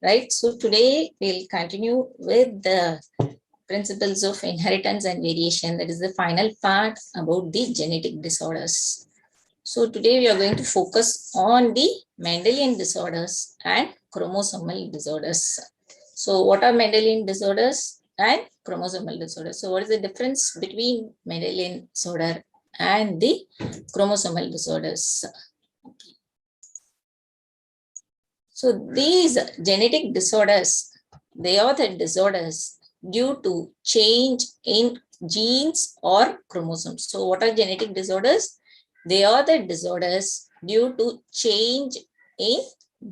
right? So today we'll continue with the principles of inheritance and variation. That is the final part about the genetic disorders. So today we are going to focus on the Mendelian disorders and chromosomal disorders. So what are Mendelian disorders and chromosomal disorders? So what is the difference between Mendelian disorder and the chromosomal disorders? So these genetic disorders, they are the disorders due to change in genes or chromosomes. So what are genetic disorders? They are the disorders due to change in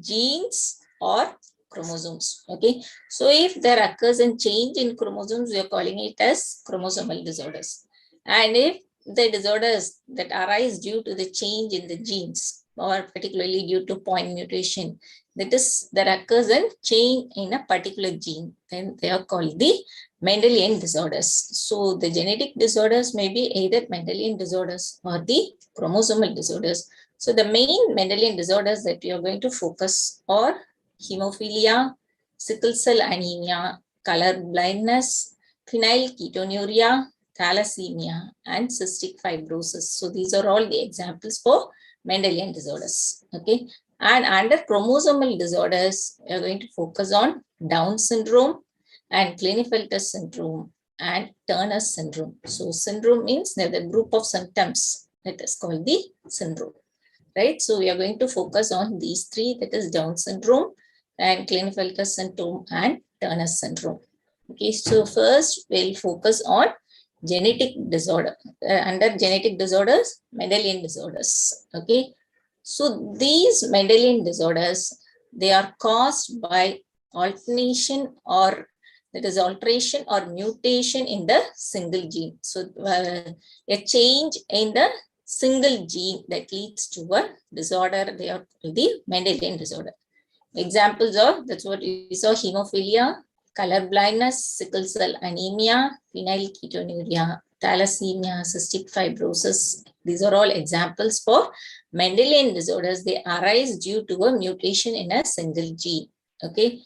genes or chromosomes. Okay. So if there occurs a change in chromosomes, we are calling it as chromosomal disorders. And if the disorders that arise due to the change in the genes or particularly due to point mutation, that is, there occurs a change in a particular gene, then they are called the Mendelian disorders. So the genetic disorders may be either Mendelian disorders or the chromosomal disorders. So the main Mendelian disorders that we are going to focus are hemophilia, sickle cell anemia, color blindness, phenylketonuria, thalassemia, and cystic fibrosis. So these are all the examples for Mendelian disorders. Okay. And under chromosomal disorders, we are going to focus on Down syndrome and Klinefelter's syndrome and Turner's syndrome. So syndrome means the group of symptoms that is called the syndrome, right? So we are going to focus on these three, that is Down syndrome and Klinefelter's syndrome and Turner's syndrome. Okay, so first we'll focus on genetic disorder. Under genetic disorders, Mendelian disorders. Okay. So these Mendelian disorders, they are caused by alternation or that is alteration or mutation in the single gene. So a change in the single gene that leads to a disorder, they are the Mendelian disorder. Examples of, that's what we saw, hemophilia, color blindness, sickle cell anemia, phenylketonuria, thalassemia, cystic fibrosis. These are all examples for Mendelian disorders. They arise due to a mutation in a single gene. Okay.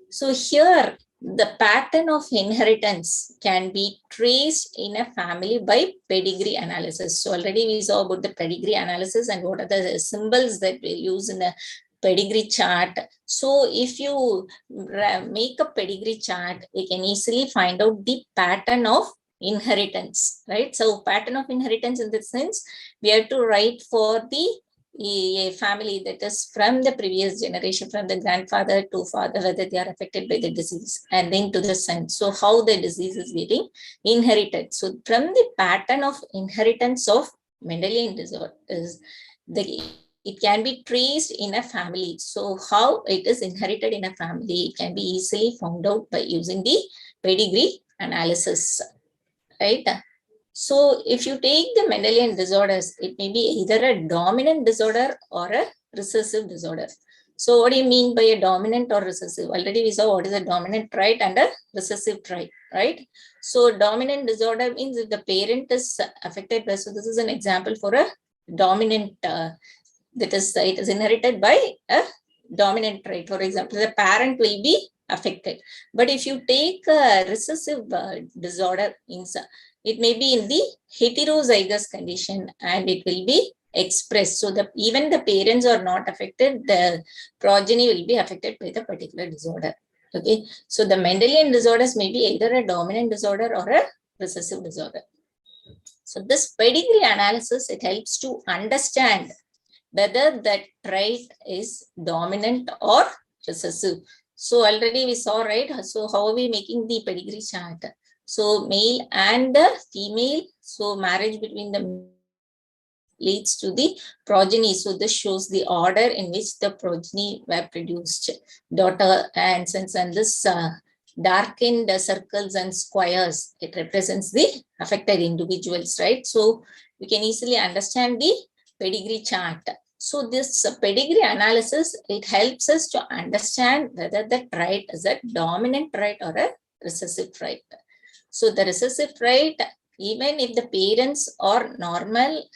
So here the pattern of inheritance can be traced in a family by pedigree analysis. So already we saw about the pedigree analysis and what are the symbols that we use in a pedigree chart. So if you make a pedigree chart, you can easily find out the pattern of inheritance, right? So pattern of inheritance in the sense, we have to write for the a family that is from the previous generation, from the grandfather to father, whether they are affected by the disease, and then to the son. So how the disease is getting inherited. So from the pattern of inheritance of Mendelian disorders, it can be traced in a family. So how it is inherited in a family, it can be easily found out by using the pedigree analysis, right? So if you take the Mendelian disorders, it may be either a dominant disorder or a recessive disorder. So what do you mean by a dominant or recessive? Already we saw what is a dominant trait and a recessive trait, right? So dominant disorder means if the parent is affected by, so this is an example for a dominant, that is, it is inherited by a dominant trait. For example, the parent will be affected. But if you take a recessive disorder, means it may be in the heterozygous condition and it will be expressed. So even the parents are not affected, the progeny will be affected by the particular disorder. Okay. So the Mendelian disorders may be either a dominant disorder or a recessive disorder. So this pedigree analysis, it helps to understand whether that trait is dominant or recessive. So already we saw, right? So how are we making the pedigree chart? So male and the female, so marriage between the leads to the progeny. So this shows the order in which the progeny were produced. Daughter and sons, and this darkened circles and squares, it represents the affected individuals, right? So we can easily understand the pedigree chart. So this pedigree analysis, it helps us to understand whether the trait is a dominant trait or a recessive trait. So the recessive trait, even if the parents are normal,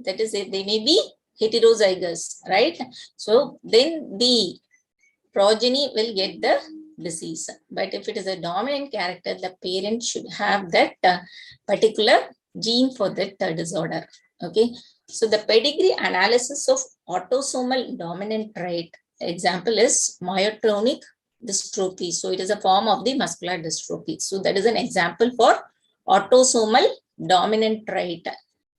that is, they may be heterozygous, right? So then the progeny will get the disease. But if it is a dominant character, the parent should have that particular gene for that disorder. Okay. So the pedigree analysis of autosomal dominant trait example is myotonic dystrophy. So it is a form of the muscular dystrophy. So that is an example for autosomal dominant trait.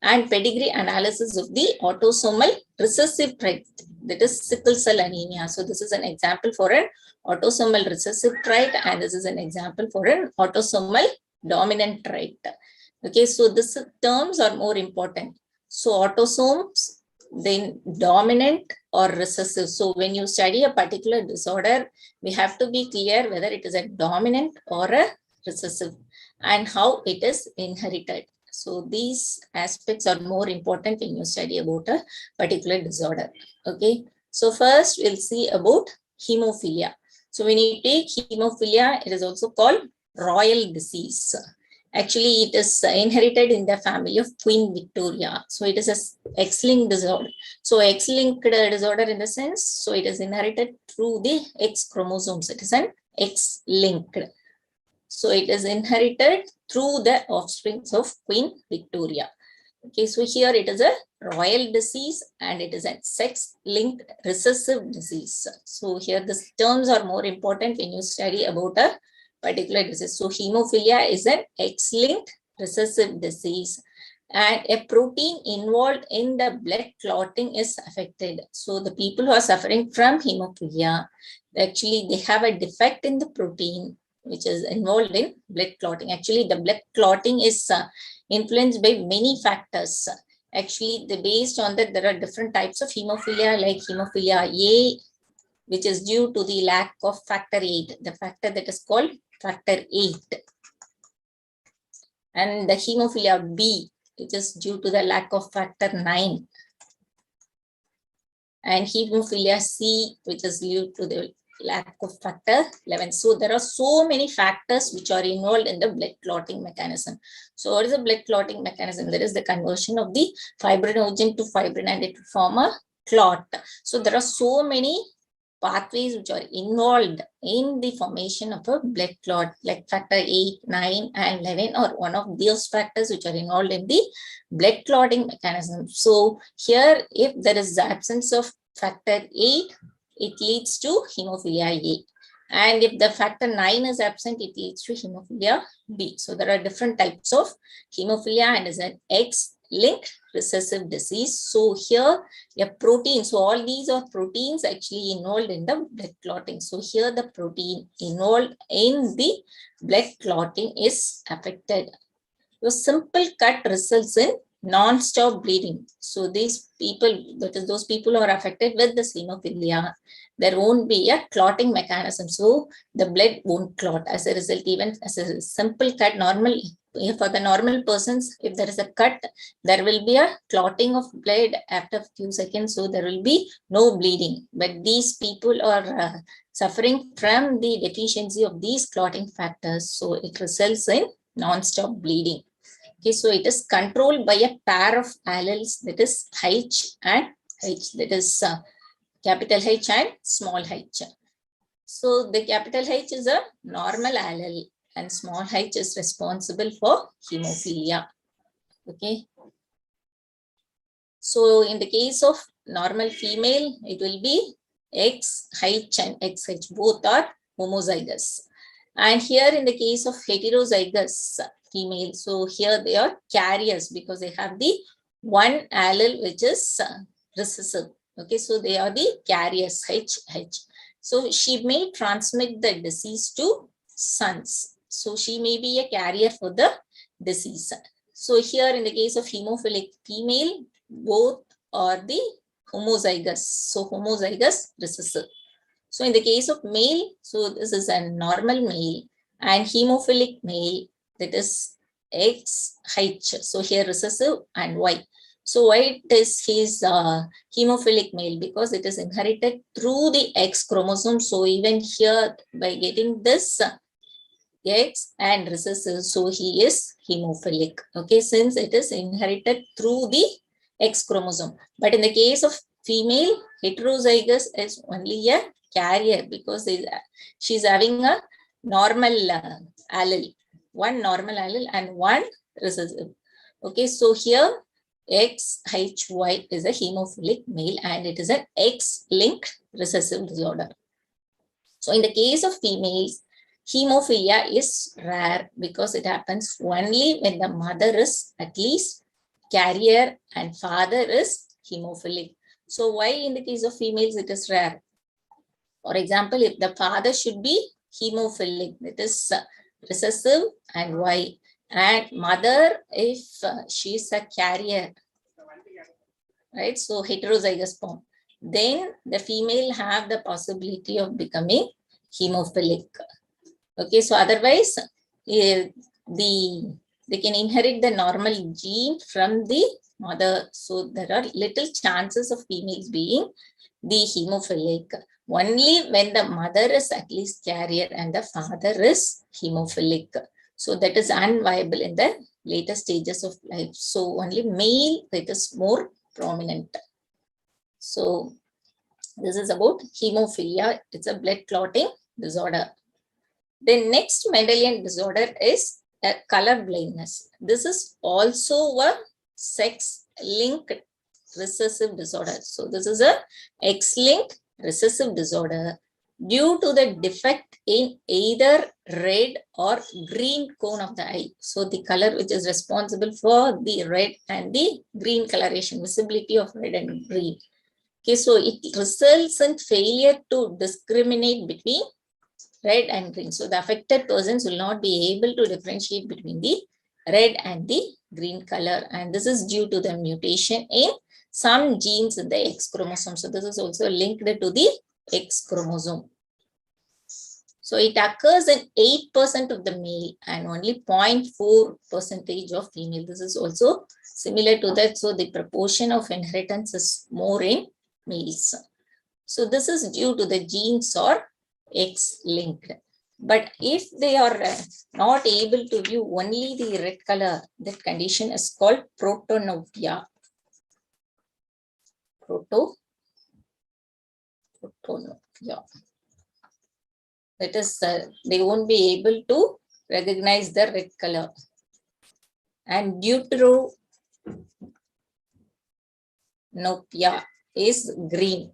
And pedigree analysis of the autosomal recessive trait, that is sickle cell anemia. So this is an example for an autosomal recessive trait, and this is an example for an autosomal dominant trait. Okay, so these terms are more important. So autosomes, then dominant or recessive. So when you study a particular disorder, we have to be clear whether it is a dominant or a recessive and how it is inherited. So these aspects are more important when you study about a particular disorder. Okay. So first we'll see about hemophilia. So when you take hemophilia, it is also called royal disease. Actually, it is inherited in the family of Queen Victoria. So it is a X-linked disorder. So X-linked disorder in the sense, so it is inherited through the X chromosomes. It is an X-linked. So it is inherited through the offsprings of Queen Victoria. Okay, so here it is a royal disease and it is a sex-linked recessive disease. So here the terms are more important when you study about a particular disease. So hemophilia is an X-linked recessive disease and a protein involved in the blood clotting is affected. So the people who are suffering from hemophilia, actually they have a defect in the protein which is involved in blood clotting. Actually, the blood clotting is influenced by many factors. Actually, based on that, there are different types of hemophilia like hemophilia A, which is due to the lack of factor 8, the factor that is called factor 8. And the hemophilia B, which is due to the lack of factor 9. And hemophilia C, which is due to the lack of factor 11. So there are so many factors which are involved in the blood clotting mechanism. So what is the blood clotting mechanism? There is the conversion of the fibrinogen to fibrin and it will form a clot. So there are so many pathways which are involved in the formation of a blood clot, like factor 8, 9 and 11 or one of those factors which are involved in the blood clotting mechanism. So here, if there is the absence of factor 8, it leads to hemophilia A. And if the factor 9 is absent, it leads to hemophilia B. So there are different types of hemophilia and is an X-linked recessive disease. So here a protein, so all these are proteins actually involved in the blood clotting. So here the protein involved in the blood clotting is affected. So simple cut results in non-stop bleeding. So these people, that is those people who are affected with this hemophilia, there won't be a clotting mechanism. So the blood won't clot. As a result, even as a simple cut, normal, for the normal persons, if there is a cut, there will be a clotting of blood after a few seconds. So there will be no bleeding. But these people are suffering from the deficiency of these clotting factors. So it results in non-stop bleeding. Okay, so it is controlled by a pair of alleles, that is H and H, that is capital H and small h. So the capital H is a normal allele and small h is responsible for hemophilia. Okay. So in the case of normal female, it will be XH and XH, both are homozygous. And here in the case of heterozygous female, so here they are carriers because they have the one allele which is recessive. Okay, so they are the carriers, HH. So she may transmit the disease to sons. So she may be a carrier for the disease. So here in the case of hemophilic female, both are the homozygous. So homozygous recessive. So in the case of male, so this is a normal male and hemophilic male, that is XH. So here recessive and Y. So why it is his hemophilic male? Because it is inherited through the X chromosome. So even here by getting this X and recessive, so he is hemophilic. Okay, since it is inherited through the X chromosome. But in the case of female, heterozygous is only a carrier because she's having a normal allele, one normal allele and one recessive. Okay, so here XHY is a hemophilic male and it is an X-linked recessive disorder. So in the case of females, hemophilia is rare because it happens only when the mother is at least carrier and father is hemophilic. So why in the case of females it is rare? For example, if the father should be hemophilic, it is recessive and Y. And mother, if she is a carrier, right? So heterozygous form. Then the female have the possibility of becoming hemophilic. Okay, so otherwise, they can inherit the normal gene from the mother. So there are little chances of females being the hemophilic. Only when the mother is at least carrier and the father is hemophilic. So that is unviable in the later stages of life. So only male, it is more prominent. So this is about hemophilia. It's a blood clotting disorder. The next Mendelian disorder is a color blindness. This is also a sex-linked recessive disorder. So this is a X-linked recessive disorder due to the defect in either red or green cone of the eye. So the color which is responsible for the red and the green coloration, visibility of red and green. Okay, so it results in failure to discriminate between red and green. So the affected persons will not be able to differentiate between the red and the green color. And this is due to the mutation in some genes in the X chromosome. So this is also linked to the X chromosome. So it occurs in 8% of the male and only 0.4% of female. This is also similar to that. So the proportion of inheritance is more in males. So this is due to the genes or X-linked. But if they are not able to view only the red color, that condition is called protonopia. Protonopia. That is, they won't be able to recognize the red color. And deuteranopia is green.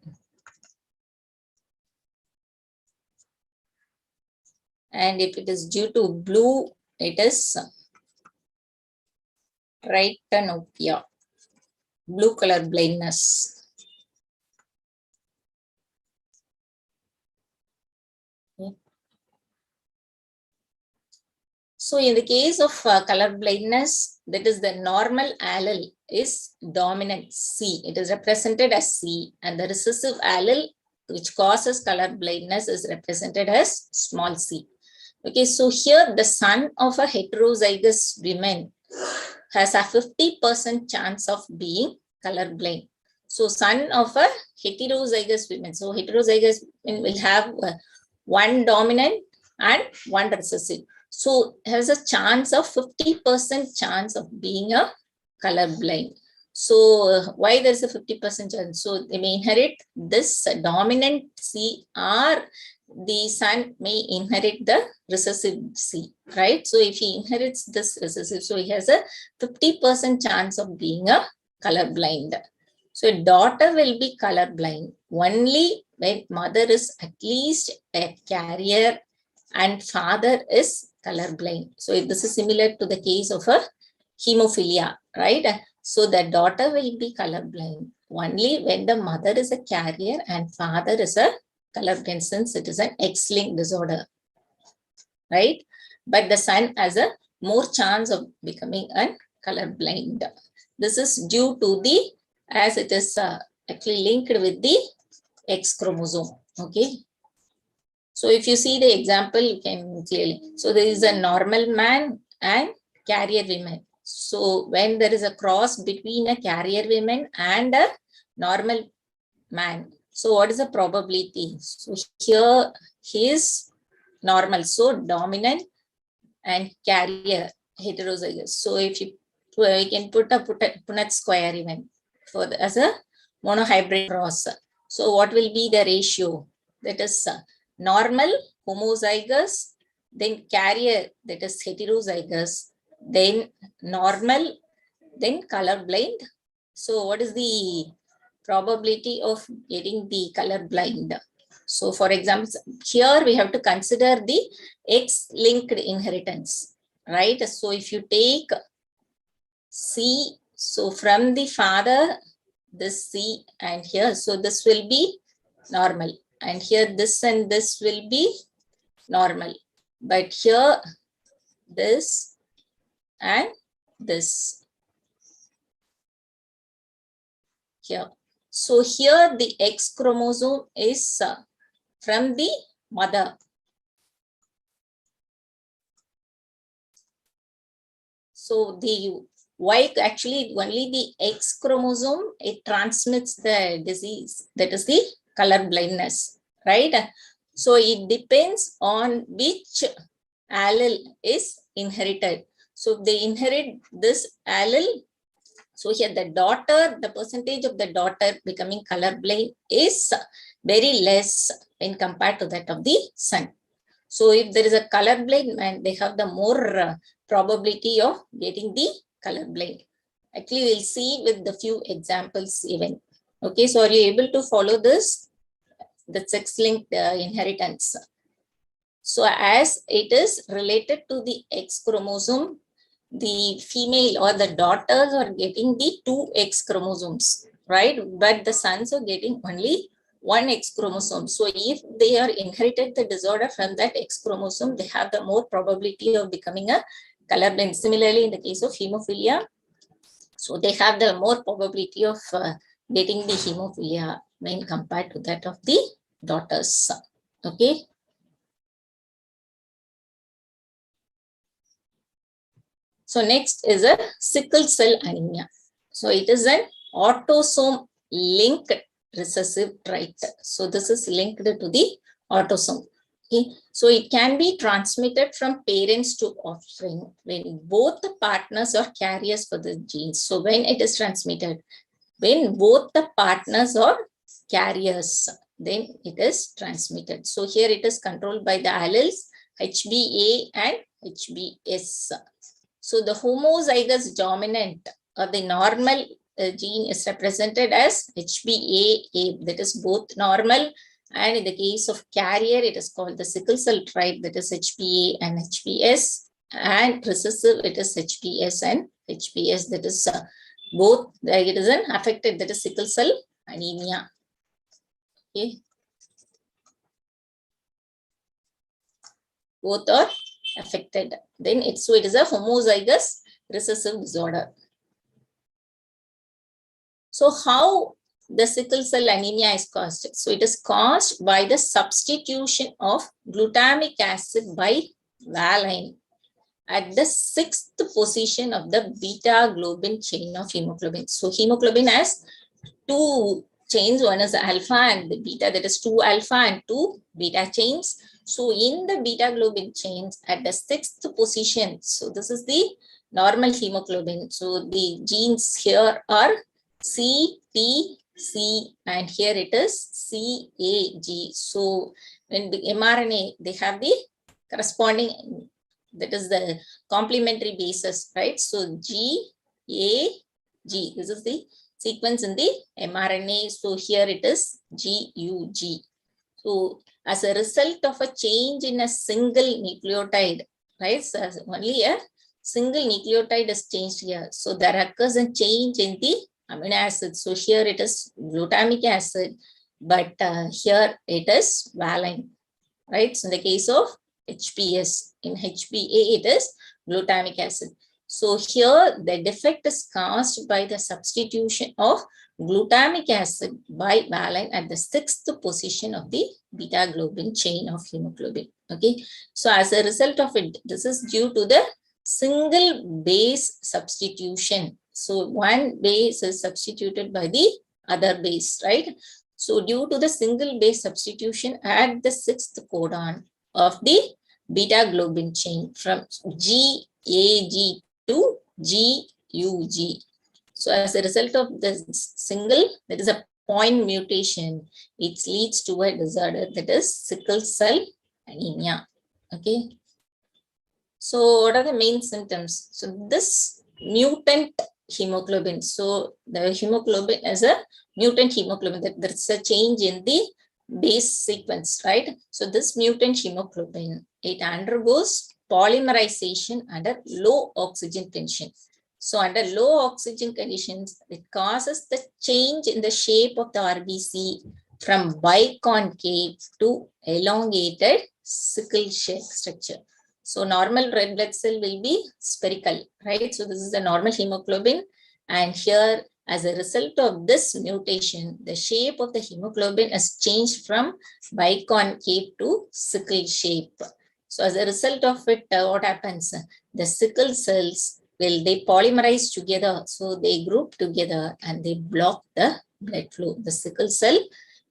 And if it is due to blue, it is tritanopia, blue color blindness. Okay. So in the case of color blindness, that is the normal allele is dominant C. It is represented as C, and the recessive allele which causes color blindness is represented as small c. Okay, so here the son of a heterozygous woman has a 50% chance of being colorblind. So son of a heterozygous woman. So heterozygous women will have one dominant and one recessive. So has a chance of 50% chance of being a colorblind. So why there's a 50% chance? So they may inherit this dominant C, or the son may inherit the recessive C, right? So if he inherits this recessive, so he has a 50% chance of being a colorblind. So a daughter will be colorblind only when mother is at least a carrier and father is colorblind. So this is similar to the case of a hemophilia, right? So the daughter will be colorblind only when the mother is a carrier and father is a colorblind, since it is an X-linked disorder, right? But the son has a more chance of becoming a colorblind. This is due to the, as it is actually linked with the X chromosome, okay? So if you see the example, you can clearly, so there is a normal man and carrier woman. So when there is a cross between a carrier woman and a normal man, so what is the probability? So here he is normal, so dominant and carrier heterozygous. So if you can put a Punnett square even for as a monohybrid cross. So what will be the ratio? that is normal, homozygous, then carrier, that is heterozygous, then normal, then colorblind. So what is the probability of getting the colorblind? So for example, here we have to consider the X-linked inheritance, right? So if you take C, so from the father, this C and here, so this will be normal. And here this and this will be normal. But here, this and this. Here. So here the X chromosome is from the mother. So the Y, actually only the X chromosome, it transmits the disease, that is the color blindness, right? So it depends on which allele is inherited. So if they inherit this allele, so here the daughter, the percentage of the daughter becoming colorblind is very less when compared to that of the son. So if there is a colorblind man, they have the more probability of getting the colorblind. Actually, we'll see with the few examples even. Okay, so are you able to follow this? The sex-linked inheritance. So as it is related to the X chromosome, the female or the daughters are getting the 2 X chromosomes, right? But the sons are getting only 1 X chromosome. So if they are inherited the disorder from that X chromosome, they have the more probability of becoming a colorblind. Similarly, in the case of hemophilia, so they have the more probability of getting the hemophilia when compared to that of the daughters. Okay. So next is a sickle cell anemia. So it is an autosome linked recessive trait. So this is linked to the autosome. Okay. So it can be transmitted from parents to offspring when both the partners are carriers for the genes. So when it is transmitted, when both the partners are carriers, then it is transmitted. So here it is controlled by the alleles HBA and HBS. So the homozygous dominant or the normal gene is represented as HBAA, that is both normal, and in the case of carrier, it is called the sickle cell trait, that is HBA and HBS, and recessive, it is HBS and HBS, that is both, it is an affected, that is sickle cell anemia. Okay. Both are affected. Then it is a homozygous recessive disorder. So how the sickle cell anemia is caused? So it is caused by the substitution of glutamic acid by valine at the 6th position of the beta globin chain of hemoglobin. So hemoglobin has 2 chains, one is alpha and the beta, that is 2 alpha and 2 beta chains. So in the beta globin chains at the 6th position, so this is the normal hemoglobin. So the genes here are C, T, C, and here it is C, A, G. So when the mRNA, they have the corresponding, that is the complementary bases, right? So G, A, G, this is the sequence in the mRNA. So here it is GUG. So as a result of a change in a single nucleotide, right? So only a single nucleotide is changed here. So there occurs a change in the amino acid. So here it is glutamic acid, but here it is valine, right? So in the case of HPS, in HBA it is glutamic acid. So here the defect is caused by the substitution of glutamic acid by valine at the 6th position of the beta globin chain of hemoglobin. Okay. So as a result of it, this is due to the single base substitution. So one base is substituted by the other base, right? So due to the single base substitution at the 6th codon of the beta globin chain from GAG to GUG. So as a result of the single, there is a point mutation, it leads to a disorder that is sickle cell anemia. Okay. So what are the main symptoms? So this mutant hemoglobin. So the hemoglobin is a mutant hemoglobin. There's a change in the base sequence, right? So this mutant hemoglobin, it undergoes polymerization under low oxygen tension. So under low oxygen conditions, it causes the change in the shape of the RBC from biconcave to elongated sickle shaped structure. So normal red blood cell will be spherical, right? So this is the normal hemoglobin. And here, as a result of this mutation, the shape of the hemoglobin has changed from biconcave to sickle shape. So as a result of it, what happens? The sickle cells they polymerize together. So they group together and they block the blood flow. The sickle cell,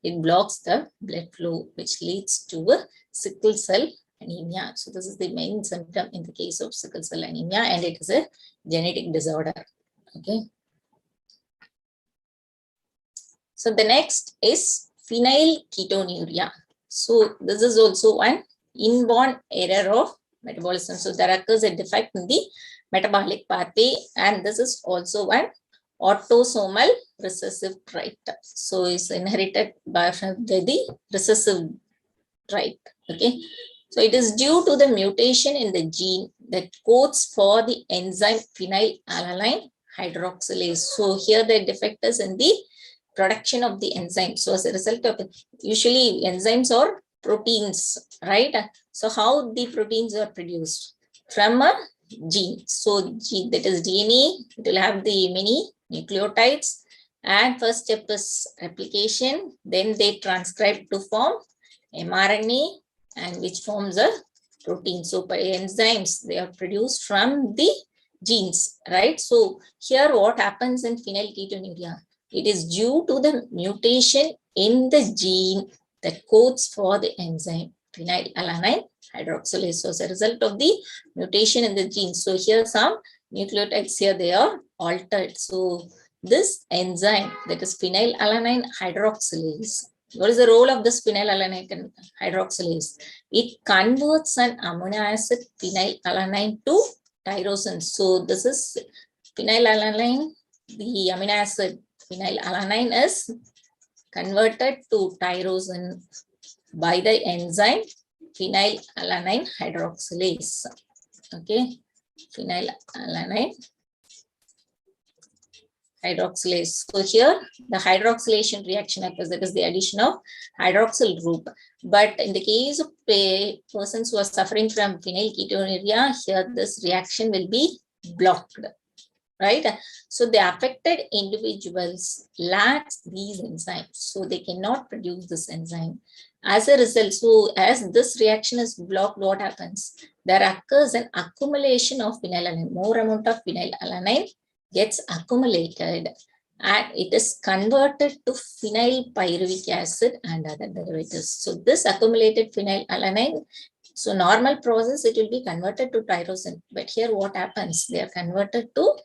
it blocks the blood flow, which leads to a sickle cell anemia. So this is the main symptom in the case of sickle cell anemia, and it is a genetic disorder. Okay. So the next is phenylketonuria. So this is also one inborn error of metabolism. So there occurs a defect in the metabolic pathway, and this is also one autosomal recessive trait. So it's inherited by the recessive trait. Okay. So it is due to the mutation in the gene that codes for the enzyme phenylalanine hydroxylase. So here the defect is in the production of the enzyme. So as a result of it, usually enzymes are proteins, right? So how the proteins are produced? From a gene. So gene, that is DNA, it will have the many nucleotides, and first step is replication. Then they transcribe to form mRNA, and which forms a protein. So by enzymes, they are produced from the genes, right? So here what happens in phenylketonuria? It is due to the mutation in the gene that codes for the enzyme phenylalanine hydroxylase. So as a result of the mutation in the gene. So here some nucleotides here, they are altered. So this enzyme, that is phenylalanine hydroxylase, what is the role of this phenylalanine hydroxylase? It converts an amino acid phenylalanine to tyrosine. So this is phenylalanine, the amino acid phenylalanine is converted to tyrosine by the enzyme phenylalanine hydroxylase. Okay, phenylalanine hydroxylase. So here the hydroxylation reaction occurs, that is the addition of hydroxyl group. But in the case of persons who are suffering from phenylketonuria, here this reaction will be blocked, right? So the affected individuals lack these enzymes, so they cannot produce this enzyme. As a result, so as this reaction is blocked, what happens? There occurs an accumulation of phenylalanine. More amount of phenylalanine gets accumulated, and it is converted to phenylpyruvic acid and other derivatives. So this accumulated phenylalanine, so normal process, it will be converted to tyrosine. But here what happens? They are converted to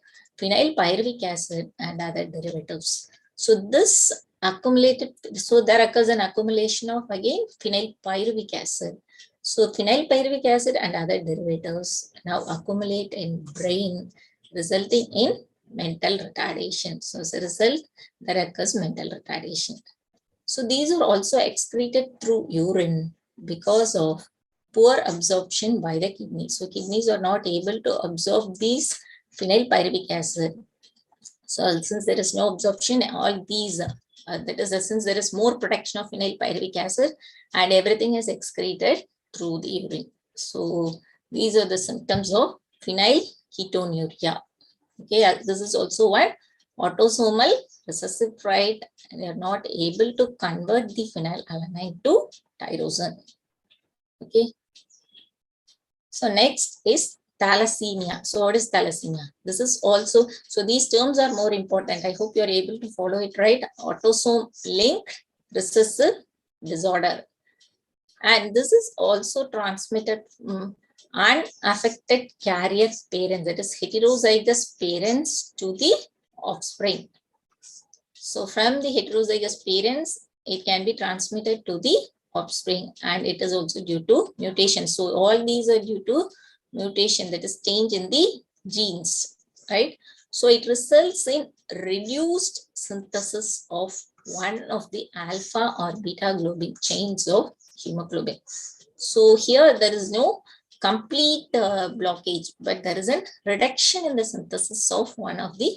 phenylpyruvic acid and other derivatives. So this accumulated, so there occurs an accumulation of again phenylpyruvic acid. So phenylpyruvic acid and other derivatives now accumulate in brain, resulting in mental retardation. So as a result, there occurs mental retardation. So these are also excreted through urine because of poor absorption by the kidneys. So kidneys are not able to absorb these phenylpyruvic acid. So since there is no absorption, all these, that is, since there is more production of phenylpyruvic acid, and everything is excreted through the urine. So these are the symptoms of phenylketonuria. Okay, this is also one autosomal recessive trait, and they are not able to convert the phenylalanine to tyrosine. Okay. So next is thalassemia. So what is thalassemia? This is also, so these terms are more important. I hope you are able to follow it, right? Autosome linked recessive disorder. And this is also transmitted from unaffected carrier parents, that is heterozygous parents, to the offspring. So from the heterozygous parents, it can be transmitted to the offspring, and it is also due to mutation. So all these are due to mutation, that is change in the genes, right? So it results in reduced synthesis of one of the alpha or beta globin chains of hemoglobin. So here there is no complete blockage, but there is a reduction in the synthesis of one of the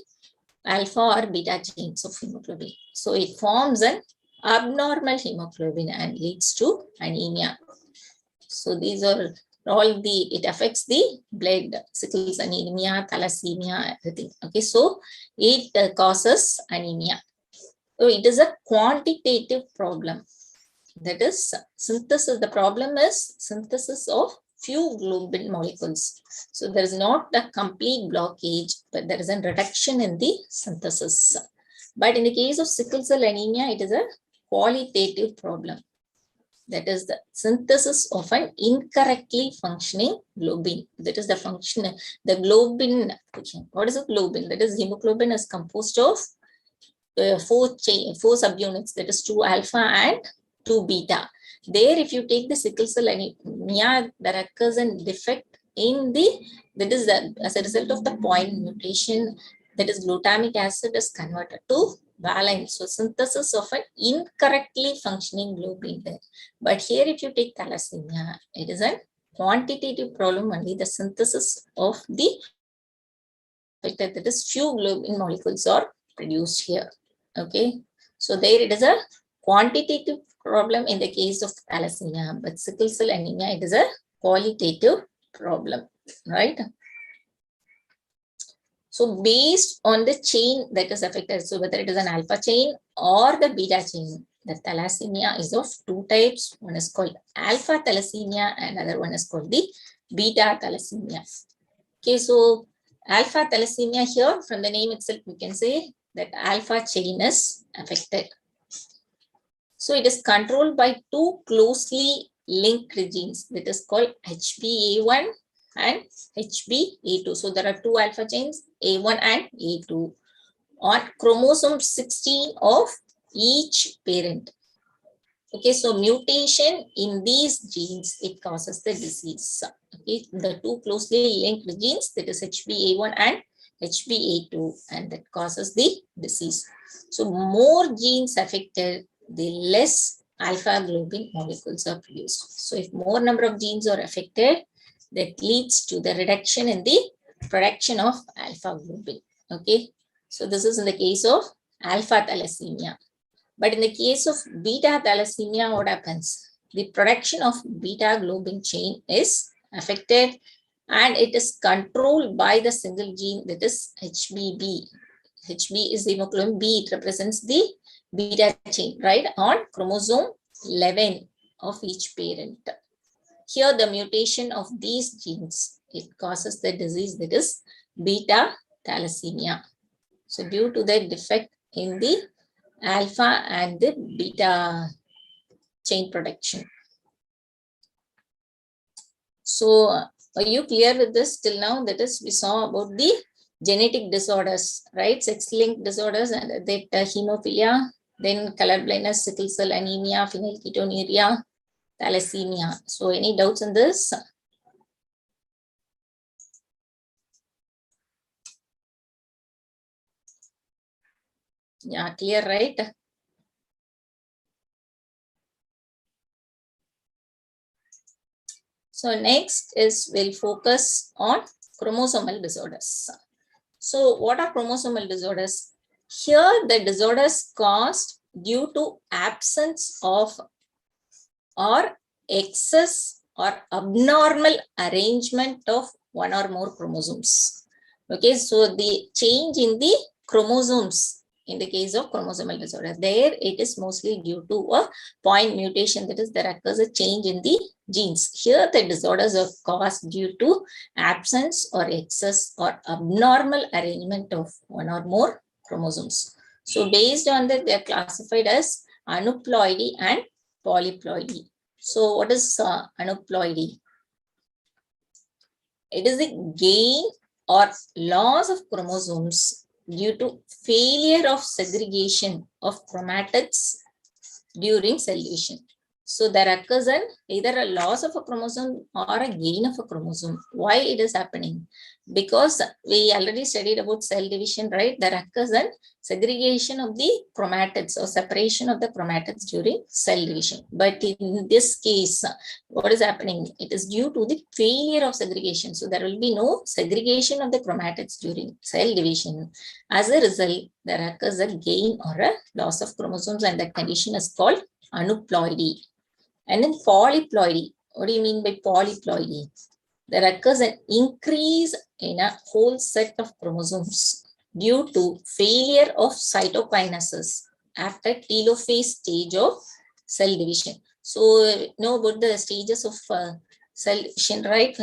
alpha or beta chains of hemoglobin. So it forms an abnormal hemoglobin and leads to anemia. So these are all it affects the blood, sickles anemia, thalassemia, everything. Okay, so it causes anemia. So it is a quantitative problem. That is synthesis. The problem is synthesis of few globin molecules. So there is not a complete blockage, but there is a reduction in the synthesis. But in the case of sickle cell anemia, it is a qualitative problem. That is the synthesis of an incorrectly functioning globin. That is the function, the globin. What is a globin? That is hemoglobin is composed of four subunits, that is 2 alpha and 2 beta. There, if you take the sickle cell anemia, there occurs a defect in that is as a result of the point mutation, that is glutamic acid is converted to valine. So synthesis of an incorrectly functioning globin there. But here, if you take thalassemia, it is a quantitative problem only. The synthesis of that is few globin molecules are produced here. Okay, so there it is a quantitative problem in the case of thalassemia, but sickle cell anemia, it is a qualitative problem, right? So based on the chain that is affected, so whether it is an alpha chain or the beta chain, the thalassemia is of two types. One is called alpha thalassemia and other one is called the beta thalassemia. Okay, so alpha thalassemia here, from the name itself, we can say that alpha chain is affected. So it is controlled by two closely linked genes, that is called HBA1 and HBA2. So there are two alpha chains, A1 and A2, on chromosome 16 of each parent. Okay, so mutation in these genes, it causes the disease. Okay, the two closely linked genes, that is HBA1 and HBA2, and that causes the disease. So more genes affected, the less alpha globin molecules are produced. So if more number of genes are affected, that leads to the reduction in the production of alpha globin. Okay, so this is in the case of alpha thalassemia. But in the case of beta thalassemia, what happens? The production of beta globin chain is affected and it is controlled by the single gene, that is HBB. HB is hemoglobin, B, it represents the beta chain, right, on chromosome 11 of each parent. Here the mutation of these genes, it causes the disease, that is beta thalassemia. So due to the defect in the alpha and the beta chain production. So are you clear with this till now? That is, we saw about the genetic disorders, right? Sex-linked disorders, and that hemophilia, then color blindness, sickle cell anemia, phenylketonuria, thalassemia. So any doubts in this? Yeah, clear, right? So next is we'll focus on chromosomal disorders. So what are chromosomal disorders? Here the disorders caused due to absence of or excess or abnormal arrangement of one or more chromosomes. Okay, so the change in the chromosomes in the case of chromosomal disorder, there it is mostly due to a point mutation, that is there occurs a change in the genes. Here the disorders are caused due to absence or excess or abnormal arrangement of one or more chromosomes. So based on that, they are classified as aneuploidy and polyploidy. So what is aneuploidy? It is the gain or loss of chromosomes due to failure of segregation of chromatids during cell division. So there occurs either a loss of a chromosome or a gain of a chromosome. Why it is happening? Because we already studied about cell division, right? There occurs segregation of the chromatids or separation of the chromatids during cell division. But in this case, what is happening? It is due to the failure of segregation. So there will be no segregation of the chromatids during cell division. As a result, there occurs a gain or a loss of chromosomes, and that condition is called aneuploidy. And then polyploidy. What do you mean by polyploidy? There occurs an increase in a whole set of chromosomes due to failure of cytokinesis after telophase stage of cell division. So, know about the stages of cell division, right?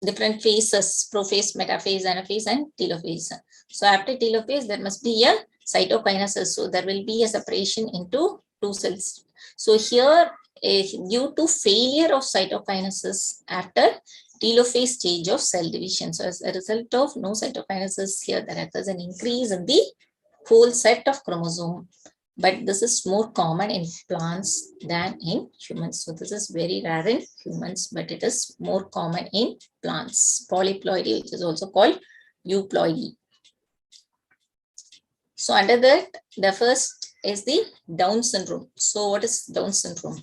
Different phases: prophase, metaphase, anaphase, and telophase. So, after telophase, there must be a cytokinesis. So, there will be a separation into two cells. So here, due to failure of cytokinesis after telophase stage of cell division. So as a result of no cytokinesis here, there occurs an increase in the whole set of chromosome. But this is more common in plants than in humans. So this is very rare in humans, but it is more common in plants. Polyploidy, which is also called euploidy. So under that, the first is the Down syndrome. So what is Down syndrome?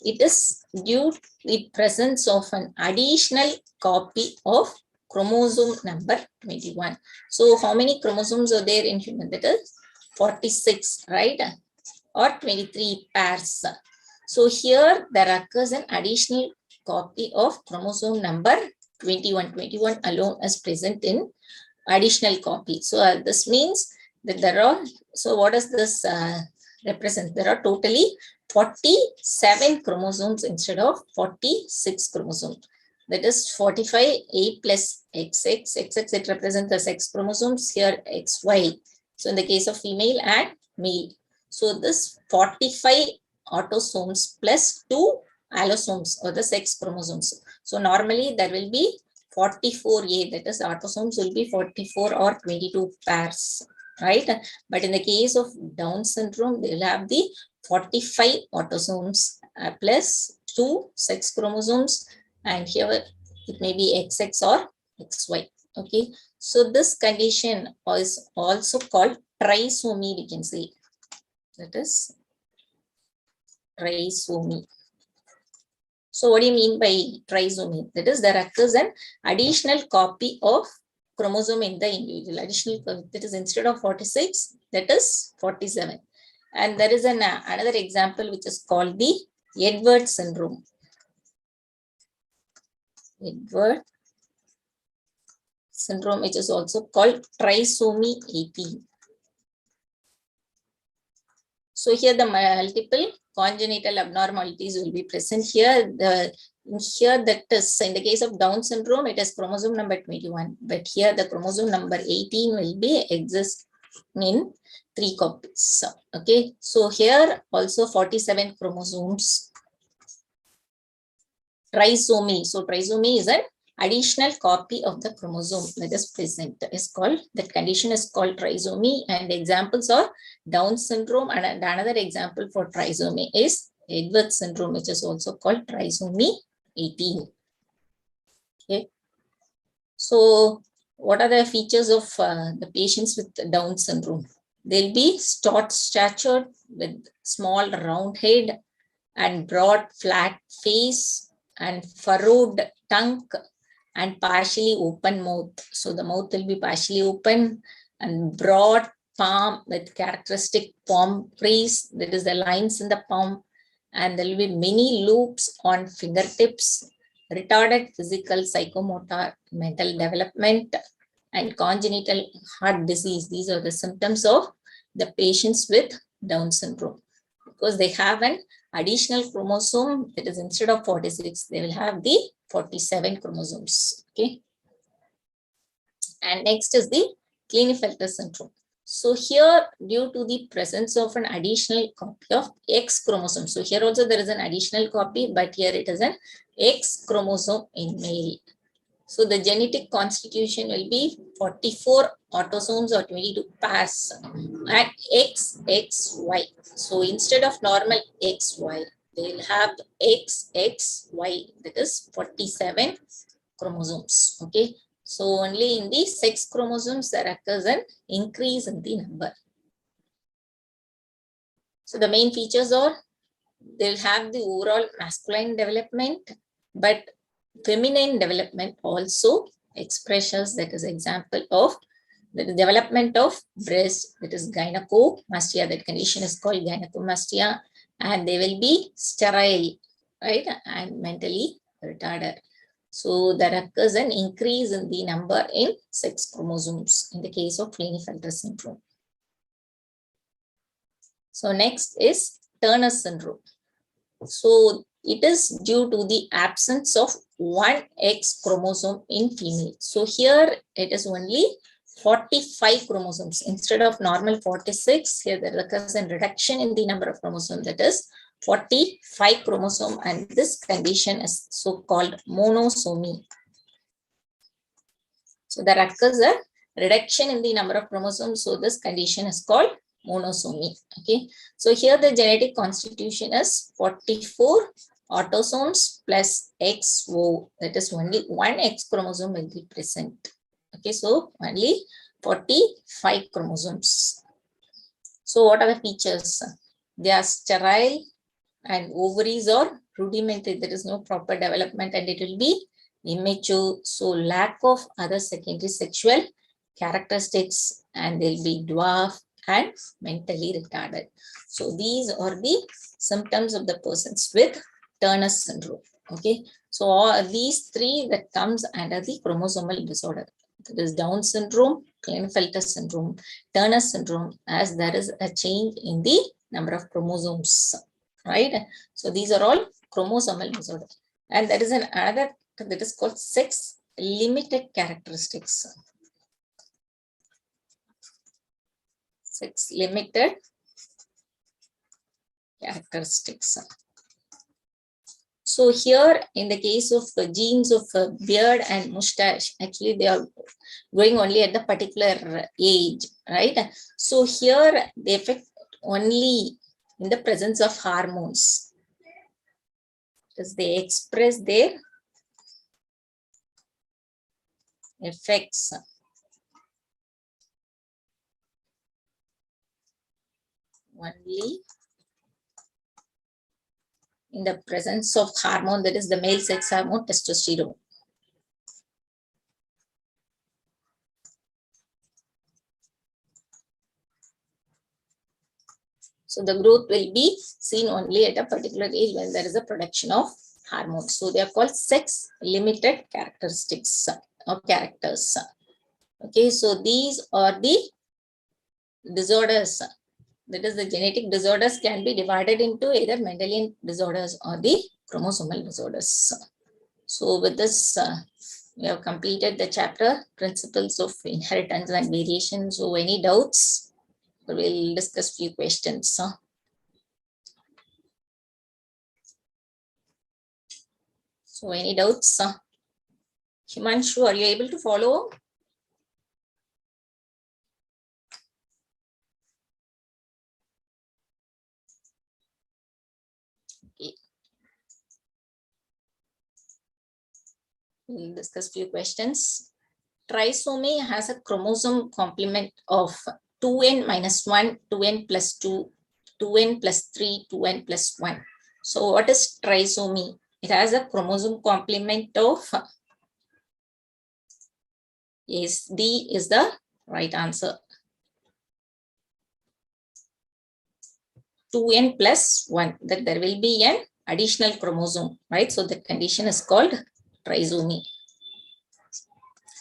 It is due to the presence of an additional copy of chromosome number 21. So how many chromosomes are there in human? That is 46, right? Or 23 pairs. So here there occurs an additional copy of chromosome number 21. 21 alone is present in additional copy. So this means that there are, so what does this represent? There are totally 47 chromosomes instead of 46 chromosomes. That is 45 A plus XX. XX, it represents the sex chromosomes, here XY. So in the case of female and male. So this 45 autosomes plus 2 allosomes or the sex chromosomes. So normally there will be 44A, that is autosomes will be 44 or 22 pairs, right? But in the case of Down syndrome, they will have the 45 autosomes plus 2 sex chromosomes, and here it may be XX or XY. Okay, so this condition is also called trisomy, we can say. That is trisomy. So what do you mean by trisomy? That is, there occurs an additional copy of chromosome in the individual. Additional, that is, instead of 46, that is 47. And there is another example which is called the Edwards syndrome. Edwards syndrome, which is also called trisomy 18. So here the multiple congenital abnormalities will be present here. Here that is, in the case of Down syndrome, it is chromosome number 21. But here the chromosome number 18 will be exist in 3 copies. Okay, so here also 47 chromosomes. Trisomy. So trisomy is an additional copy of the chromosome that is present. Is called, that condition is called trisomy, and examples are Down syndrome, and another example for trisomy is Edwards syndrome, which is also called trisomy 18. Okay. So what are the features of the patients with Down syndrome? They'll be short-statured with small round head and broad flat face and furrowed tongue and partially open mouth. So the mouth will be partially open and broad palm with characteristic palm crease. That is the lines in the palm, and there will be many loops on fingertips, retarded physical, psychomotor, mental development, and congenital heart disease. These are the symptoms of the patients with Down syndrome, because they have an additional chromosome, that is, instead of 46, they will have the 47 chromosomes. Okay. And next is the Klinefelter syndrome. So here, due to the presence of an additional copy of X chromosome. So here also there is an additional copy, but here it is an X chromosome in male. So the genetic constitution will be 44 autosomes or 22 pairs at XXY. So instead of normal XY, they'll have XXY, that is 47 chromosomes. Okay. So only in the sex chromosomes there occurs an increase in the number. So the main features are they'll have the overall masculine development, but feminine development also expressions, that is example of the development of breast, that is gynecomastia, that condition is called gynecomastia, and they will be sterile, right, and mentally retarded. So there occurs an increase in the number in sex chromosomes in the case of Klinefelter syndrome. So next is Turner syndrome. So it is due to the absence of one X chromosome in female. So here it is only 45 chromosomes instead of normal 46. Here there occurs a reduction in the number of chromosomes, that is 45 chromosome, and this condition is so-called monosomy. So there occurs a reduction in the number of chromosomes. So this condition is called monosomy. Okay. So here the genetic constitution is 44 autosomes plus XO. That is only one X chromosome will be present. Okay. So only 45 chromosomes. So what are the features? They are sterile and ovaries are rudimentary. There is no proper development and it will be immature. So lack of other secondary sexual characteristics, and they'll be dwarf and mentally retarded. So these are the symptoms of the persons with Turner syndrome. Okay. So all these three that comes under the chromosomal disorder. That is Down syndrome, Klinefelter syndrome, Turner syndrome, as there is a change in the number of chromosomes. Right. So these are all chromosomal disorder. And there is another that is called sex limited characteristics. Sex limited characteristics. So here in the case of genes of beard and mustache, actually they are growing only at the particular age, right? So here they affect only in the presence of hormones, because they express their effects only in the presence of hormone, that is the male sex hormone testosterone. So the growth will be seen only at a particular age when there is a production of hormones. So they are called sex limited characteristics or characters. Okay, so these are the disorders. That is, the genetic disorders can be divided into either Mendelian disorders or the chromosomal disorders. So with this, we have completed the chapter Principles of Inheritance and Variation. So any doubts? We'll discuss few questions. So any doubts? Himanshu, are you able to follow? Okay. We'll discuss few questions. Trisomy has a chromosome complement of 2n minus 1, 2n plus 2, 2n plus 3, 2n plus 1. So what is trisomy? It has a chromosome complement of, yes, D is the right answer. 2n plus 1, that there will be an additional chromosome, right? So the condition is called trisomy.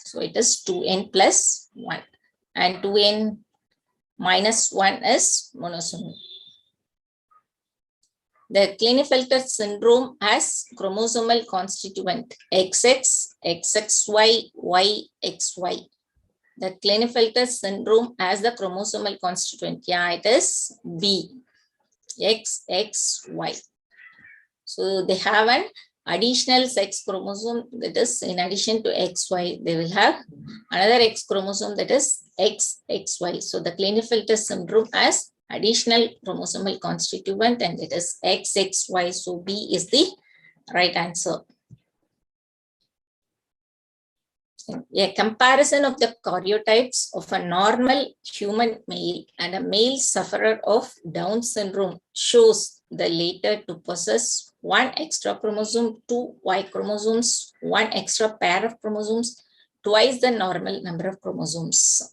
So it is 2n plus 1, and 2n minus 1 is monosomy. The Klinefelter syndrome has chromosomal constituent XX, XXY, YXY. The Klinefelter syndrome has the chromosomal constituent. Yeah, it is B, XXY. So they have an additional sex chromosome, that is in addition to XY, they will have another X chromosome, that is XXY. So the Klinefelter syndrome has additional chromosomal constituent, and it is XXY. So B is the right answer. A comparison of the karyotypes of a normal human male and a male sufferer of Down syndrome shows the latter to possess one extra chromosome, two Y chromosomes, one extra pair of chromosomes, twice the normal number of chromosomes.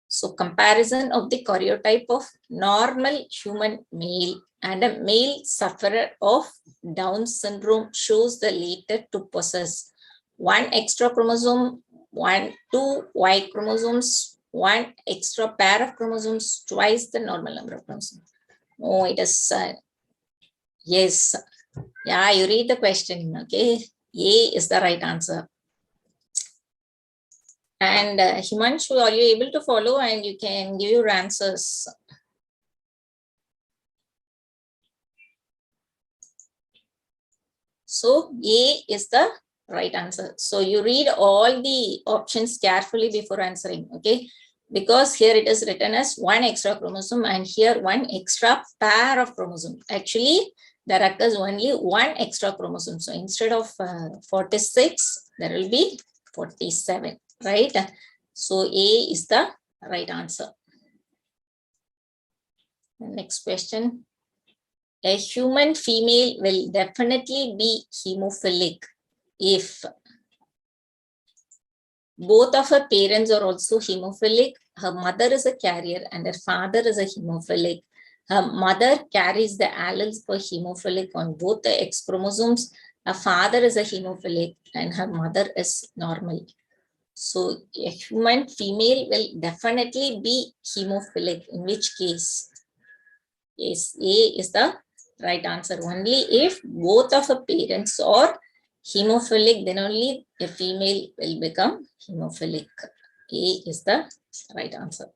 So comparison of the karyotype of normal human male and a male sufferer of Down syndrome shows the latter to possess one extra chromosome, two Y chromosomes, one extra pair of chromosomes, twice the normal number of chromosomes. Oh, it is, yes. Yeah, you read the question, okay? A is the right answer. And Himanshu, are you able to follow, and you can give your answers? So A is the right answer. So you read all the options carefully before answering, okay? Because here it is written as one extra chromosome and here one extra pair of chromosomes. Actually, there occurs only one extra chromosome. So instead of 46, there will be 47, right? So A is the right answer. The next question. A human female will definitely be hemophilic if both of her parents are also hemophilic, her mother is a carrier and her father is a hemophilic. Her mother carries the alleles for hemophilic on both the X chromosomes. Her father is a hemophilic and her mother is normal. So a human female will definitely be hemophilic, in which case, yes, A is the right answer. Only if both of her parents are hemophilic, then only a female will become hemophilic. A is the right answer.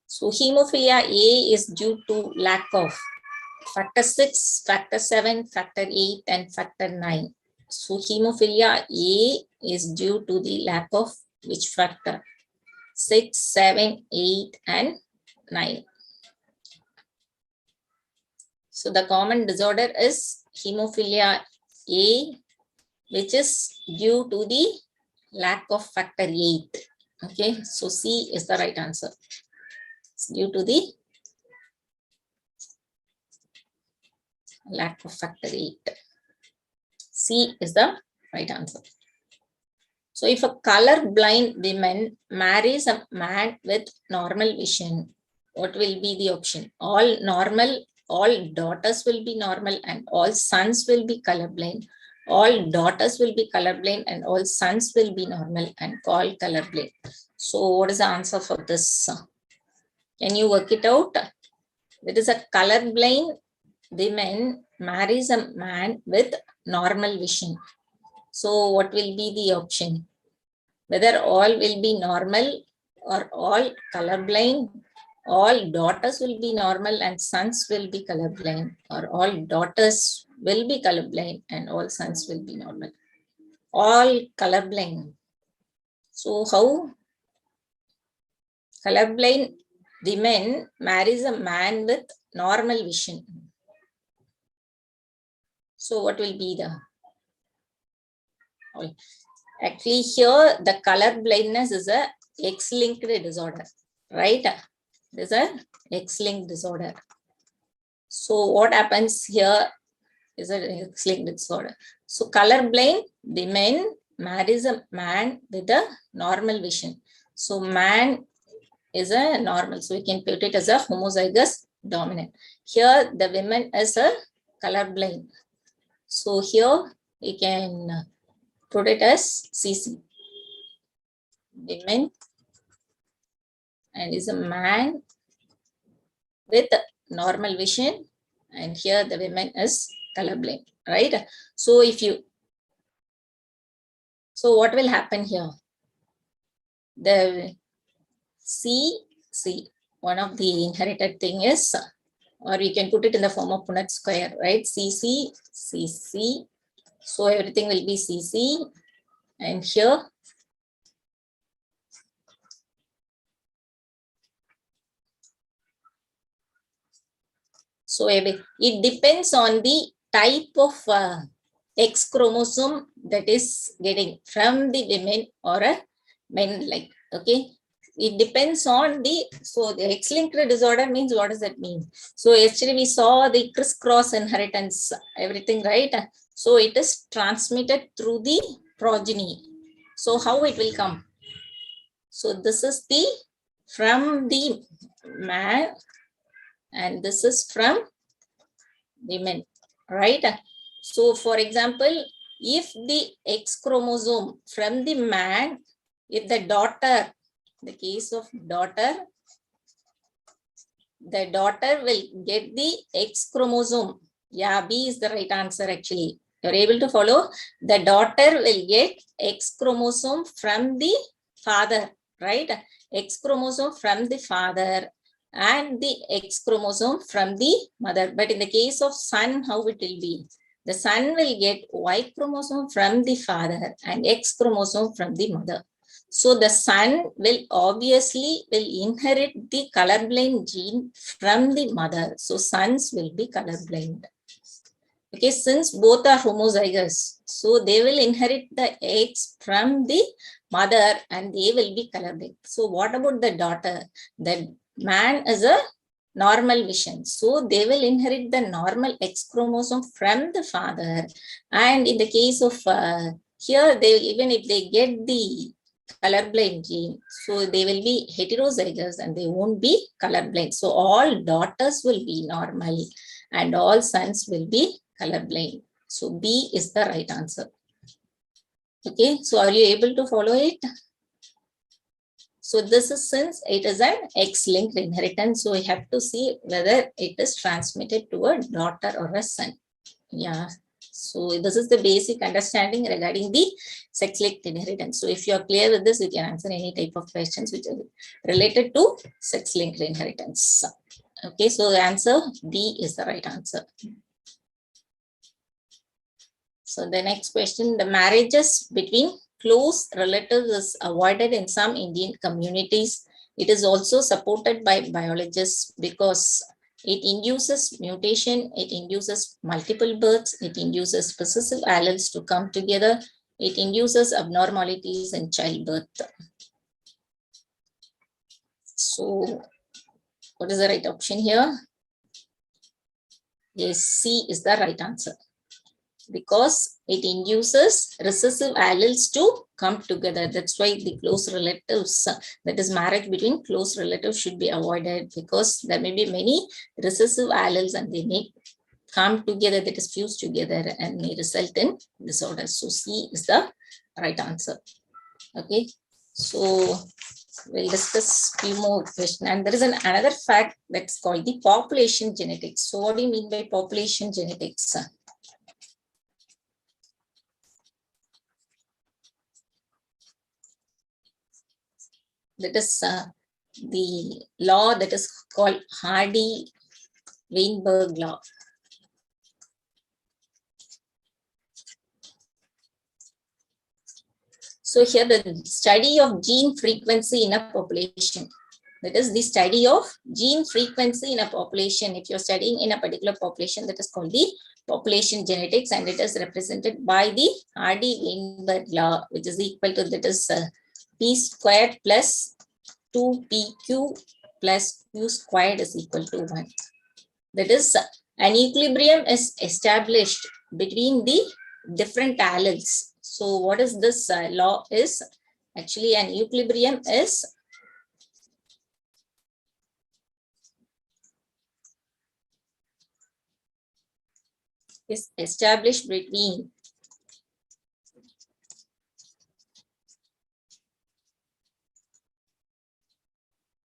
So hemophilia A is due to lack of factor 6, factor 7, factor 8, and factor 9. So hemophilia A is due to the lack of which factor? 6, 7, 8, and 9. So the common disorder is hemophilia A, which is due to the lack of factor 8. Okay, so C is the right answer. It's due to the lack of factor 8. C is the right answer. So if a color-blind woman marries a man with normal vision, what will be the option? All normal, all daughters will be normal and all sons will be colorblind. All daughters will be colorblind and all sons will be normal and all colorblind. So what is the answer for this? Can you work it out? It is a colorblind woman marries a man with normal vision. So what will be the option? Whether all will be normal or all colorblind, all daughters will be normal and sons will be colorblind, or all daughters will be colorblind and all sons will be normal. All colorblind. So how? Colorblind woman marries a man with normal vision. So what will be the? Actually, here the color blindness is a X-linked disorder, right? It is a X-linked disorder. So what happens here is an X-linked disorder. So colorblind woman marries a man with a normal vision. So man is a normal. So we can put it as a homozygous dominant. Here the woman is a colorblind. So here we can put it as CC. Women and is a man with normal vision, and here the woman is colorblind, right? So if you, so what will happen here? The C, one of the inherited thing is or we can put it in the form of Punnett square, right? CC, CC. So everything will be CC. And here, so it depends on the type of X chromosome that is getting from the women or a men, like, okay. It depends on the, so the X-linked disorder means, what does that mean? So yesterday we saw the crisscross inheritance, everything, right? So it is transmitted through the progeny. So how it will come? So this is the from the man and this is from women, right? So for example, if the X chromosome from the man, if the daughter, the case of daughter, the daughter will get the X chromosome. Yeah, B is the right answer actually. You're able to follow? The daughter will get X chromosome from the father, right? X chromosome from the father and the X chromosome from the mother. But in the case of son, how it will be? The son will get Y chromosome from the father and X chromosome from the mother. So the son will obviously inherit the colorblind gene from the mother. So sons will be colorblind. Okay, since both are homozygous, so they will inherit the X from the mother and they will be colorblind. So what about the daughter? The man is a normal vision. So they will inherit the normal X chromosome from the father. And in the case of here, they even if they get the colorblind gene, so they will be heterozygous and they won't be colorblind. So all daughters will be normal and all sons will be colorblind. So B is the right answer. Okay, so are you able to follow it? So this is since it is an X-linked inheritance, so we have to see whether it is transmitted to a daughter or a son. Yeah. So this is the basic understanding regarding the sex-linked inheritance. So if you are clear with this, you can answer any type of questions which are related to sex-linked inheritance. Okay, so the answer D is the right answer. So the next question, the marriages between close relatives is avoided in some Indian communities. It is also supported by biologists because it induces mutation, it induces multiple births, it induces possessive alleles to come together, it induces abnormalities in childbirth. So what is the right option here? Yes, C is the right answer, because it induces recessive alleles to come together. That's why the close relatives, that is marriage between close relatives, should be avoided, because there may be many recessive alleles and they may come together, that is fused together and may result in disorders. So C is the right answer. Okay, so we'll discuss few more questions. And there is another fact that's called the population genetics. So what do you mean by population genetics? That is the law that is called Hardy-Weinberg law. So here the study of gene frequency in a population. That is the study of gene frequency in a population. If you're studying in a particular population, that is called the population genetics, and it is represented by the Hardy-Weinberg law, which is equal to, that is P squared plus 2PQ plus Q squared is equal to 1. That is, an equilibrium is established between the different alleles. So what is this law is? Actually, an equilibrium is established between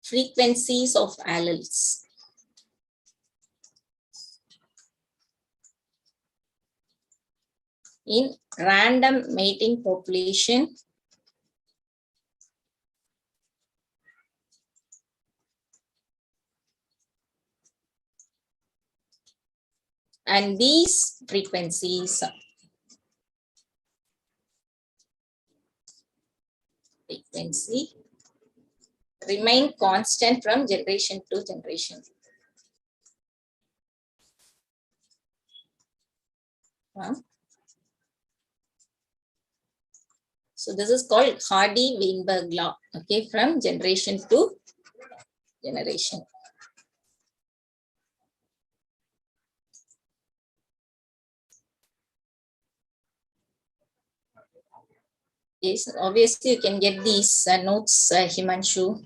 frequencies of alleles. In random mating population, And these frequencies remain constant from generation to generation. So this is called Hardy-Weinberg law, okay, from generation to generation. Yes, obviously you can get these notes, Himanshu.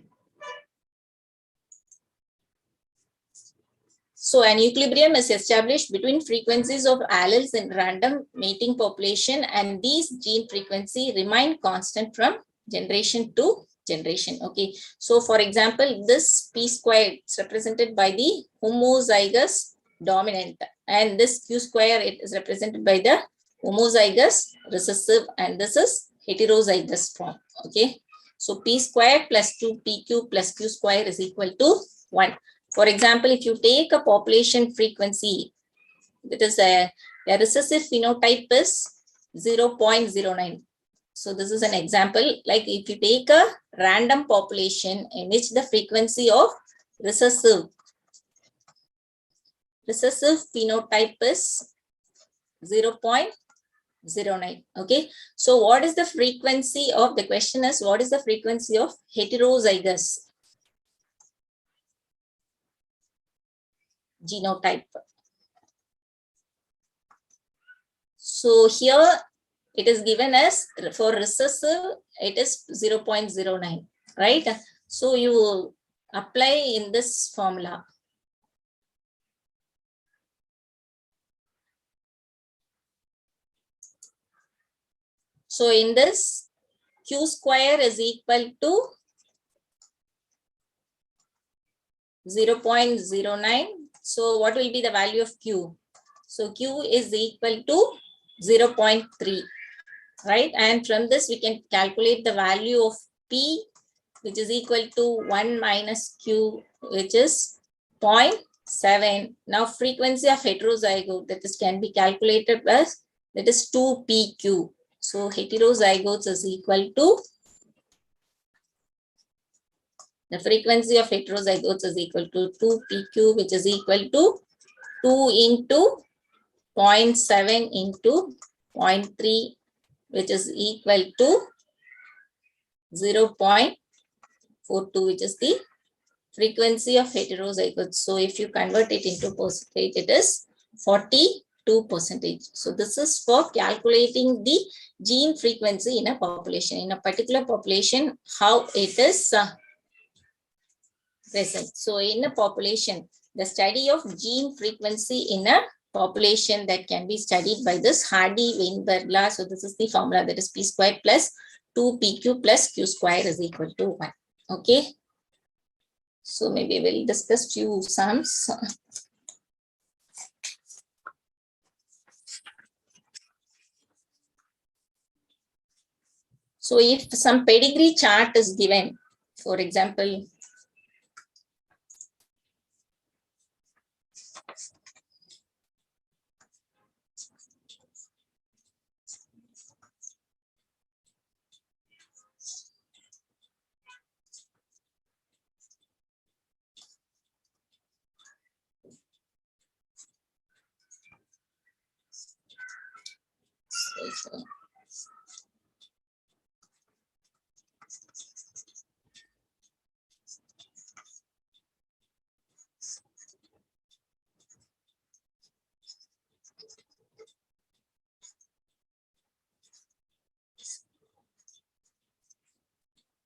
So an equilibrium is established between frequencies of alleles in random mating population, and these gene frequency remain constant from generation to generation. Okay. So for example, this P squared is represented by the homozygous dominant, and this Q square it is represented by the homozygous recessive, and this is heterozygous form. Okay. So P squared plus 2PQ plus Q square is equal to 1. For example, if you take a population frequency, that is a recessive phenotype is 0.09. So this is an example, like if you take a random population in which the frequency of recessive phenotype is 0.09. Okay. So what is the frequency of, the question is, what is the frequency of heterozygous genotype? So here it is given as, for recessive it is 0.09, right? So you apply in this formula. So in this, Q square is equal to 0.09. So what will be the value of Q? So Q is equal to 0.3, right? And from this we can calculate the value of P, which is equal to 1 minus Q, which is 0.7. Now frequency of heterozygote, that is can be calculated as, that is 2PQ. So heterozygotes is equal to, the frequency of heterozygotes is equal to 2PQ, which is equal to 2 into 0.7 into 0.3, which is equal to 0.42, which is the frequency of heterozygotes. So if you convert it into percentage, it is 42%. So this is for calculating the gene frequency in a population, in a particular population, how it is present. So in a population, the study of gene frequency in a population, that can be studied by this Hardy-Weinberg law. So this is the formula, that is P squared plus 2PQ plus Q square is equal to 1. Okay. So maybe we'll discuss few sums. So if some pedigree chart is given, for example,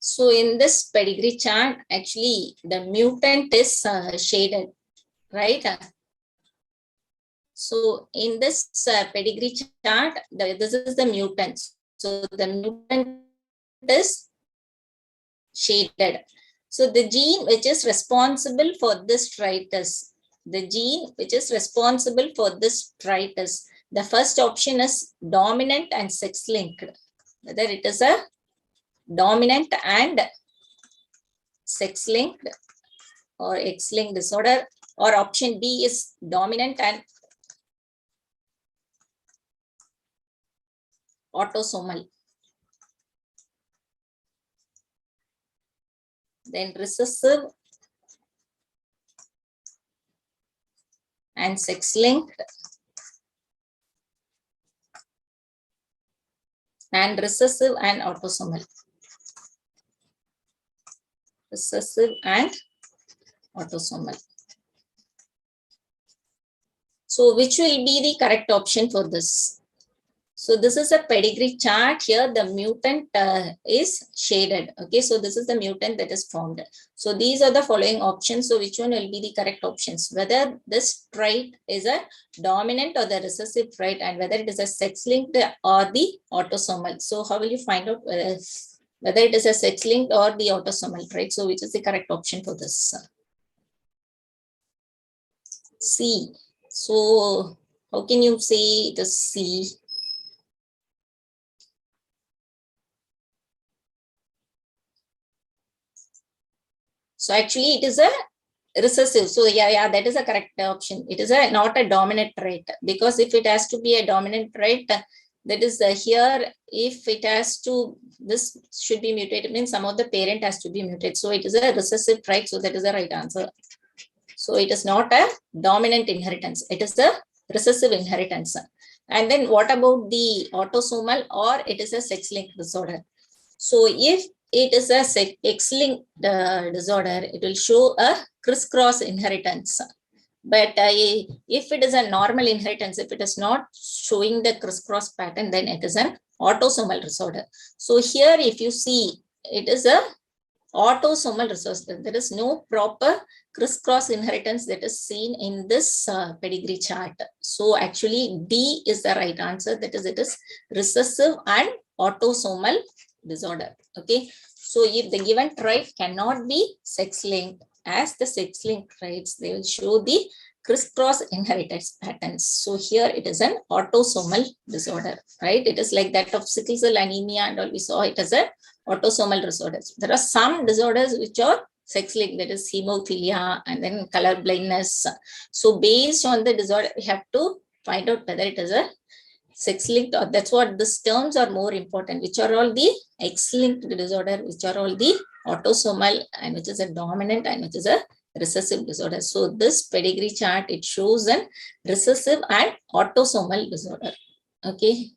so in this pedigree chart, actually the mutant is shaded, right? So in this pedigree chart, this is the mutant. So the mutant is shaded. So the gene which is responsible for this trait is, the first option is dominant and sex-linked. Whether it is a dominant and sex-linked or X-linked disorder, or option B is dominant and autosomal. Then recessive and sex-linked, and recessive and autosomal. Recessive and autosomal. So which will be the correct option for this? So this is a pedigree chart. Here the mutant is shaded. Okay, so this is the mutant that is formed. So these are the following options. So which one will be the correct options? Whether this trait is a dominant or the recessive trait, and whether it is a sex-linked or the autosomal. So how will you find out whether it is a sex-linked or the autosomal trait? So which is the correct option for this? C. So how can you say it is C? So actually it is a recessive. So yeah, that is a correct option. It is not a dominant trait, because if it has to be a dominant trait, that is here, if it has to, this should be mutated, means some of the parent has to be mutated. So it is a recessive trait. So that is the right answer. So it is not a dominant inheritance. It is a recessive inheritance. And then what about the autosomal, or it is a sex-linked disorder? So if it is a X-linked disorder, it will show a crisscross inheritance. But if it is a normal inheritance, if it is not showing the crisscross pattern, then it is an autosomal disorder. So here, if you see, it is a autosomal disorder. There is no proper crisscross inheritance that is seen in this pedigree chart. So actually, D is the right answer. That is, it is recessive and autosomal disorder. Okay, so if the given trait cannot be sex-linked, as the sex-linked traits, they will show the crisscross inheritance patterns. So here it is an autosomal disorder, right? It is like that of sickle cell anemia and all we saw it as a autosomal disorders. There are some disorders which are sex-linked, that is hemophilia and then color blindness. So based on the disorder, we have to find out whether it is a sex-linked, or that's what these terms are more important, which are all the X-linked disorder, which are all the autosomal, and which is a dominant, and which is a recessive disorder. So this pedigree chart, it shows an recessive and autosomal disorder. Okay,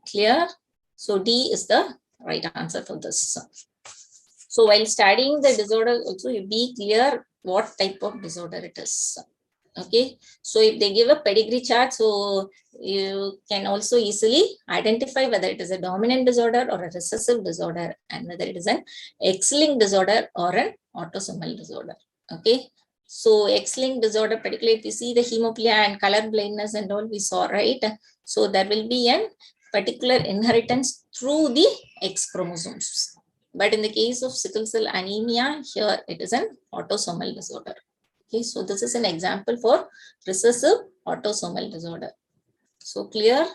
clear? So D is the right answer for this. So while studying the disorder, also you be clear what type of disorder it is. Okay, so if they give a pedigree chart, so you can also easily identify whether it is a dominant disorder or a recessive disorder, and whether it is an X-linked disorder or an autosomal disorder. Okay, so X-linked disorder, particularly if you see the hemophilia and color blindness and all we saw, right? So there will be a particular inheritance through the X chromosomes. But in the case of sickle cell anemia, here it is an autosomal disorder. Okay, so this is an example for recessive autosomal disorder. So clear?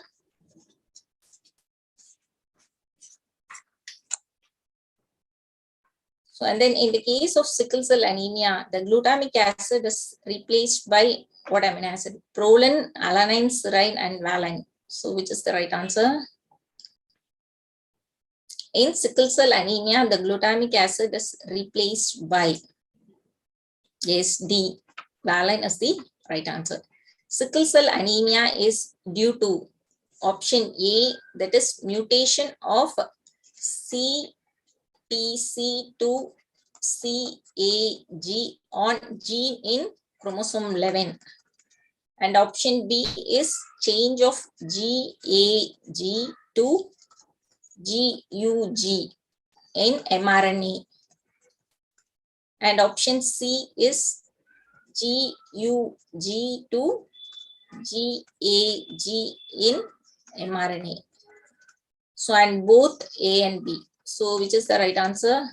So, and then in the case of sickle cell anemia, the glutamic acid is replaced by what amino acid? Proline, alanine, serine, and valine. So which is the right answer? In sickle cell anemia, the glutamic acid is replaced by, yes, D. Valine is the right answer. Sickle cell anemia is due to option A, that is mutation of CTC2CAG on gene in chromosome 11. And option B is change of GAG to GUG in mRNA. And option C is GUG to GAG in mRNA. So, and both A and B. So, which is the right answer?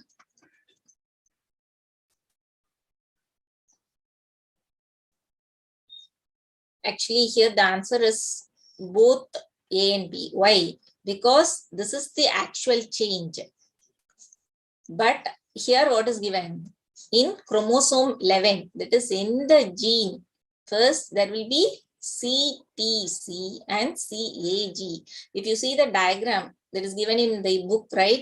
Actually, here the answer is both A and B. Why? Because this is the actual change. But here what is given? In chromosome 11, that is in the gene, first there will be CTC and CAG. If you see the diagram that is given in the book, right,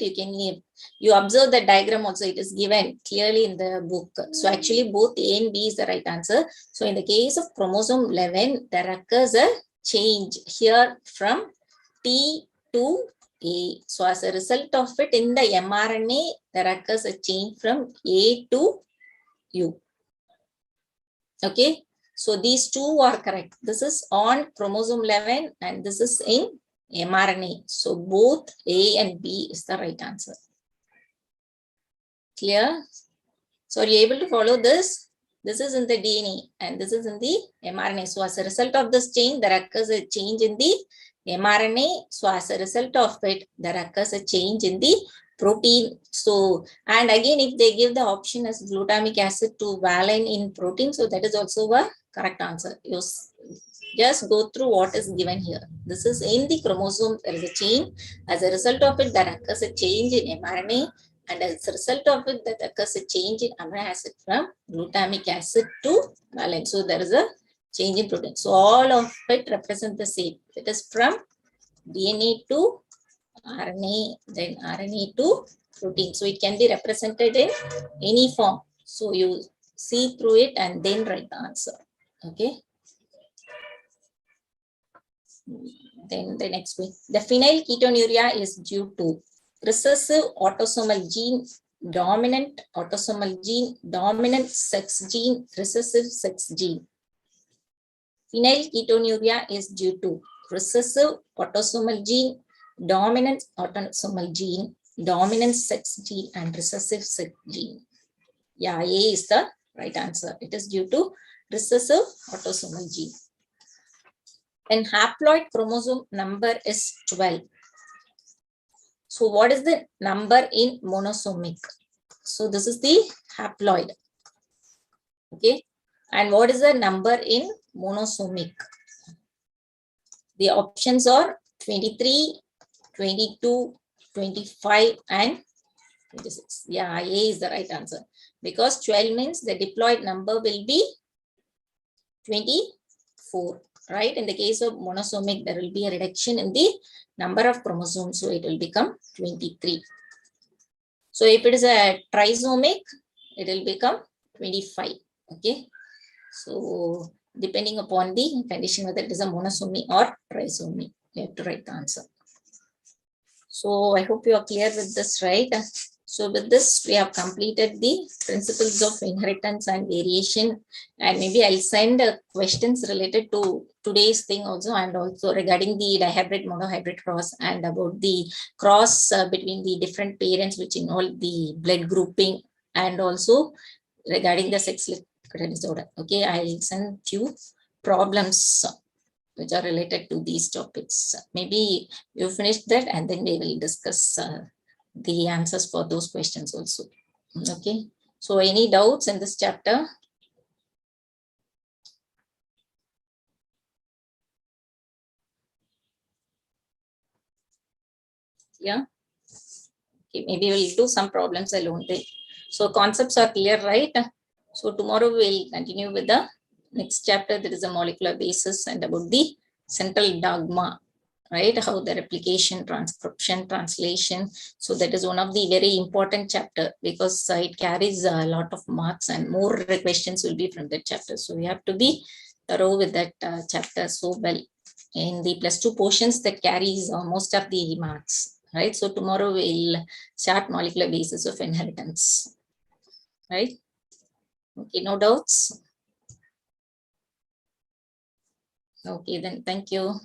you observe the diagram also, it is given clearly in the book. So actually both A and B is the right answer. So in the case of chromosome 11, there occurs a change here from T to A. So as a result of it, in the mRNA, there occurs a change from A to U. Okay. So these two are correct. This is on chromosome 11 and this is in mRNA. So both A and B is the right answer. Clear? So are you able to follow this? This is in the DNA and this is in the mRNA. So as a result of this change, there occurs a change in the mRNA. So as a result of it, there occurs a change in the protein. So, and again, if they give the option as glutamic acid to valine in protein, so that is also a correct answer. You just go through what is given here. This is in the chromosome, there is a change. As a result of it, there occurs a change in mRNA. And as a result of it, that occurs a change in amino acid from glutamic acid to valine. So there is a change in protein. So all of it represent the same. It is from DNA to RNA, then RNA to protein. So it can be represented in any form. So you see through it and then write the answer. Okay. Then the next way. The phenylketonuria is due to recessive autosomal gene, dominant autosomal gene, dominant sex gene, recessive sex gene. Phenylketonuria is due to recessive autosomal gene, dominant autosomal gene, dominant sex gene, and recessive sex gene. Yeah, A is the right answer. It is due to recessive autosomal gene. And haploid chromosome number is 12. So what is the number in monosomic? So this is the haploid. Okay. And what is the number in monosomic? The options are 23, 22, 25, and 26. Yeah, A is the right answer. Because 12 means the diploid number will be 24. Right? In the case of monosomic, there will be a reduction in the number of chromosomes. So it will become 23. So if it is a trisomic, it will become 25. Okay. So depending upon the condition, whether it is a monosomy or trisomy, you have to write the answer. So I hope you are clear with this, right? So with this, we have completed the principles of inheritance and variation. And maybe I'll send questions related to today's thing also, and also regarding the dihybrid monohybrid cross and about the cross between the different parents, which involve the blood grouping, and also regarding the sex-linked disorder. Okay, I'll send few problems which are related to these topics. Maybe you finish that and then we will discuss the answers for those questions also. Okay. So any doubts in this chapter? Yeah. Okay, maybe we'll do some problems alone. So concepts are clear, right? So tomorrow we'll continue with the next chapter. There is a molecular basis and about the central dogma, right? How the replication, transcription, translation. So that is one of the very important chapter because it carries a lot of marks and more questions will be from that chapter. So we have to be thorough with that chapter so well. In the +2 portions that carries most of the marks, right? So tomorrow we'll start molecular basis of inheritance, right? Okay, no doubts? Okay, then thank you.